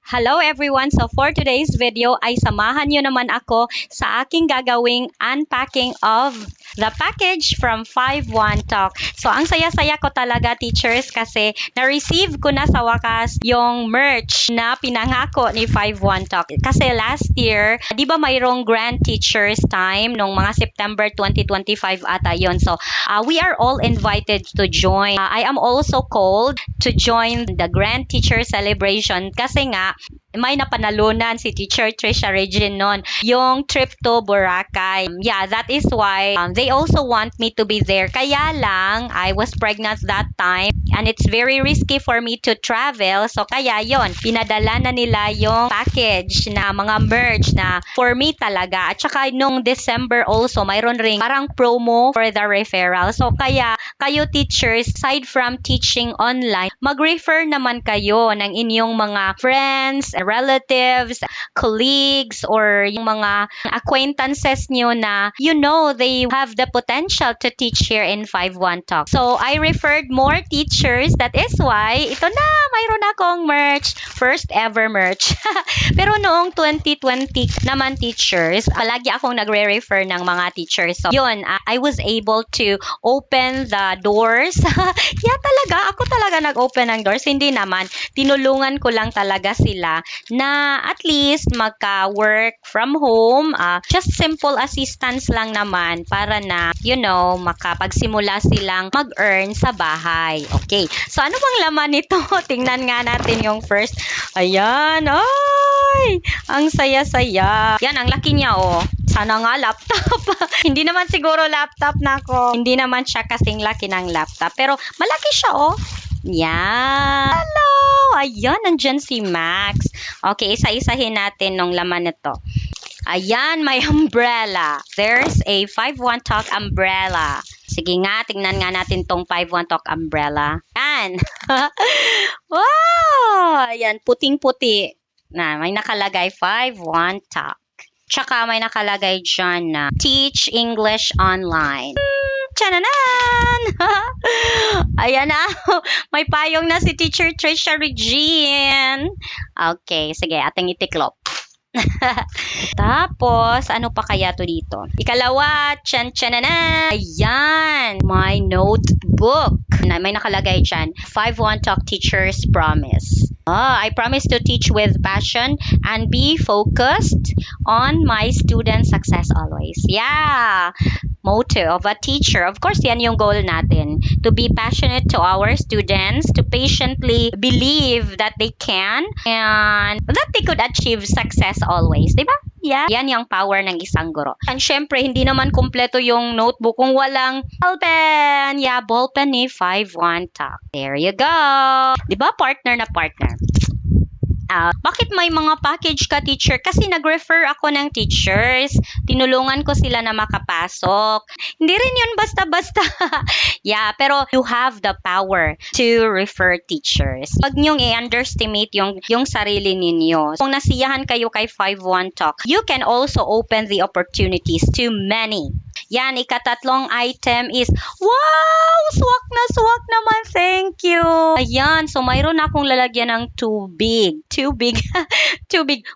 Hello everyone! So for today's video ay samahan nyo naman ako sa aking gagawing unpacking of the package from 51 Talk. So ang saya-saya ko talaga teachers kasi na-receive ko na sa wakas yung merch na pinangako ni 51 Talk. Kasi last year, di ba mayroong Grand Teachers Time nung mga September 2025 ata yon. So we are all invited to join. I am also called to join the Grand Teacher Celebration kasi nga may napanalunan si Teacher Trisha Regine noon, yung trip to Boracay. Yeah, that is why they also want me to be there. Kaya lang, I was pregnant that time and it's very risky for me to travel. So kaya yon, pinadala na nila yung package na mga merch na for me talaga. At saka nung December also, mayroon ring parang promo for the referral. So kaya kayo teachers, aside from teaching online, mag-refer naman kayo ng inyong mga friends, relatives, colleagues, or yung mga acquaintances nyo na you know they have the potential to teach here in 51 Talk. So, I referred more teachers. That is why, ito na, mayroon akong merch. First ever merch. Pero noong 2020 naman teachers, palagi akong nagre-refer ng mga teachers. So, yun, I was able to open the doors. Yeah, talaga. Ako talaga nag-open ng doors. Hindi naman. Tinulungan ko lang talaga sila na at least magka-work from home. Just simple assistance lang naman para na, you know, makapagsimula silang mag-earn sa bahay. Okay. So, ano bang laman nito? Tingnan nga natin yung first. Ayan. Ay! Ang saya-saya. Yan, ang laki niya, oh. Sana nga laptop. Hindi naman siguro laptop na ako. Hindi naman siya kasing laki ng laptop. Pero malaki siya, oh. Yan. Hello! Ayan, nandyan si Max. Okay, isa-isahin natin nung laman nito. Ayan, may umbrella. There's a 51 Talk umbrella. Sige nga, tingnan nga natin tong 51 Talk umbrella. Yan. Wow! Ayan, puting-puti. Na, may nakalagay 51 Talk. Tsaka may nakalagay dyan na Teach English Online. Tchananan! Ayan na. May payong na si Teacher Trisha Regine. Okay, sige, ating itiklop. Tapos, ano pa kaya to dito? Ikalawa, tchan-tchananan. Ayan, my notebook. May nakalagay dyan, 51 Talk Teachers Promise. I promise to teach with passion and be focused on my student success always. Yeah! Motto of a teacher. Of course, yan yung goal natin. To be passionate to our students, to patiently believe that they can, and that they could achieve success always. Diba? Yeah. Yan yung power ng isang guro. And syempre, hindi naman kumpleto yung notebook kung walang ballpen. Yeah, ballpen ni 51 Talk. There you go. Diba? Partner na partner. Bakit may mga package ka, teacher? Kasi nag-refer ako ng teachers. Tinulungan ko sila na makapasok. Hindi rin yun basta-basta. Yeah, pero you have the power to refer teachers. Huwag niyong i-underestimate yung sarili ninyo. Kung nasiyahan kayo kay 51 Talk, you can also open the opportunities to many. Yan, ikatatlong item is, wow! Swak na swak naman. Thank you. Ayan, so mayroon akong lalagyan ng too big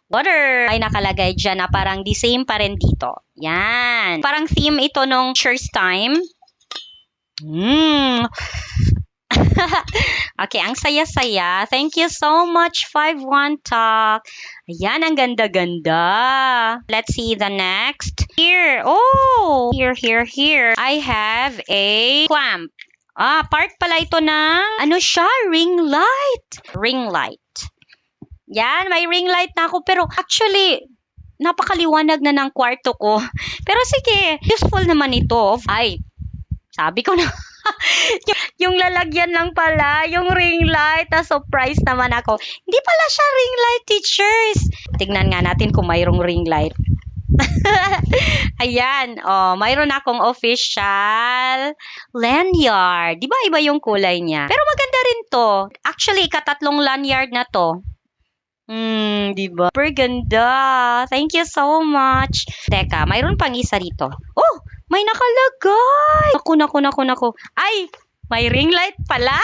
water. Ay nakalagay dyan na parang the same pa rin dito. Yan. Parang theme ito nung church time. Okay, ang saya-saya. Thank you so much, 51 Talk. Ayan, ang ganda-ganda. Let's see the next. Here. Oh, here. I have a clamp. Part pala ito ng, ano siya? Ring light. Yan, may ring light na ako. Pero actually, napakaliwanag na ng kwarto ko. Pero sige, useful naman ito. Ay, sabi ko na. yung lalagyan lang pala, yung ring light. Surprise naman ako. Hindi pala siya ring light, teachers. Tingnan nga natin kung mayroong ring light. Ayan, mayroon akong official lanyard. Di ba iba yung kulay niya? Pero maganda rin to. Actually, ikatatlong lanyard na to. Di ba? Super ganda. Thank you so much. Teka, mayroon pang isa dito. Oh, may nakalagay. Naku. Ay, May ring light pala.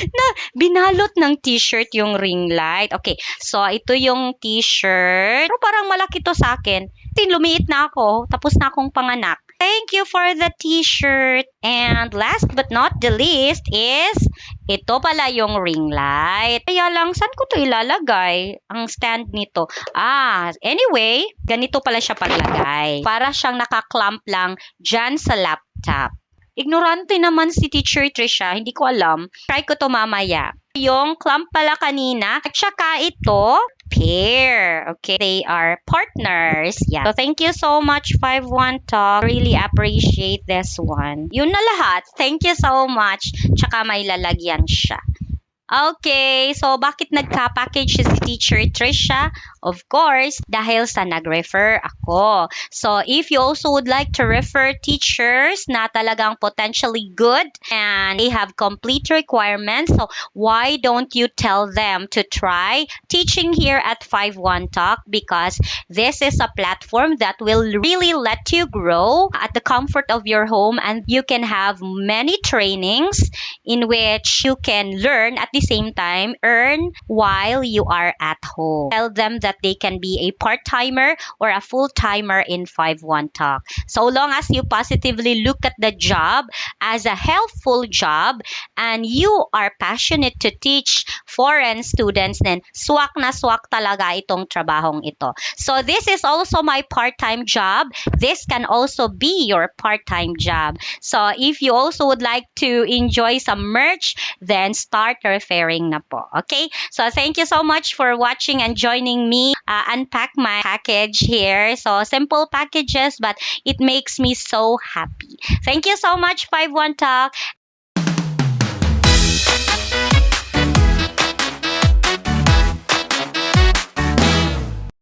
Na binalot ng t-shirt yung ring light. Okay, so ito yung t-shirt. Pero parang malaki to sa akin. Lumiit na ako. Tapos na akong panganak. Thank you for the t-shirt. And last but not the least is ito pala yung ring light. Kaya lang, saan ko to ilalagay? Ang stand nito. Anyway, ganito pala siya paglagay. Para siyang nakaklamp lang dyan sa laptop. Ignorante naman si Teacher Trisha. Hindi ko alam. Try ko to mamaya. Yung clamp pala kanina. At saka ito, pair. Okay, they are partners. Yeah. So, thank you so much, 51 Talk. Really appreciate this one. Yun na lahat. Thank you so much. Tsaka may lalagyan siya. Okay, so bakit nagka-package si Teacher Trisha? Of course, dahil sa nag-refer ako. So, if you also would like to refer teachers na talagang potentially good and they have complete requirements, so why don't you tell them to try teaching here at 51 Talk? Because this is a platform that will really let you grow at the comfort of your home, and you can have many trainings in which you can learn at the same time, earn while you are at home. Tell them that they can be a part-timer or a full-timer in 51 Talk. So long as you positively look at the job as a helpful job and you are passionate to teach foreign students, then swak na swak talaga itong trabahong ito. So this is also my part-time job. This can also be your part-time job. So if you also would like to enjoy some merch, then start referring na po. Okay? So thank you so much for watching and joining me unpack my package here. So simple packages, but it makes me so happy. Thank you so much, 51 Talk.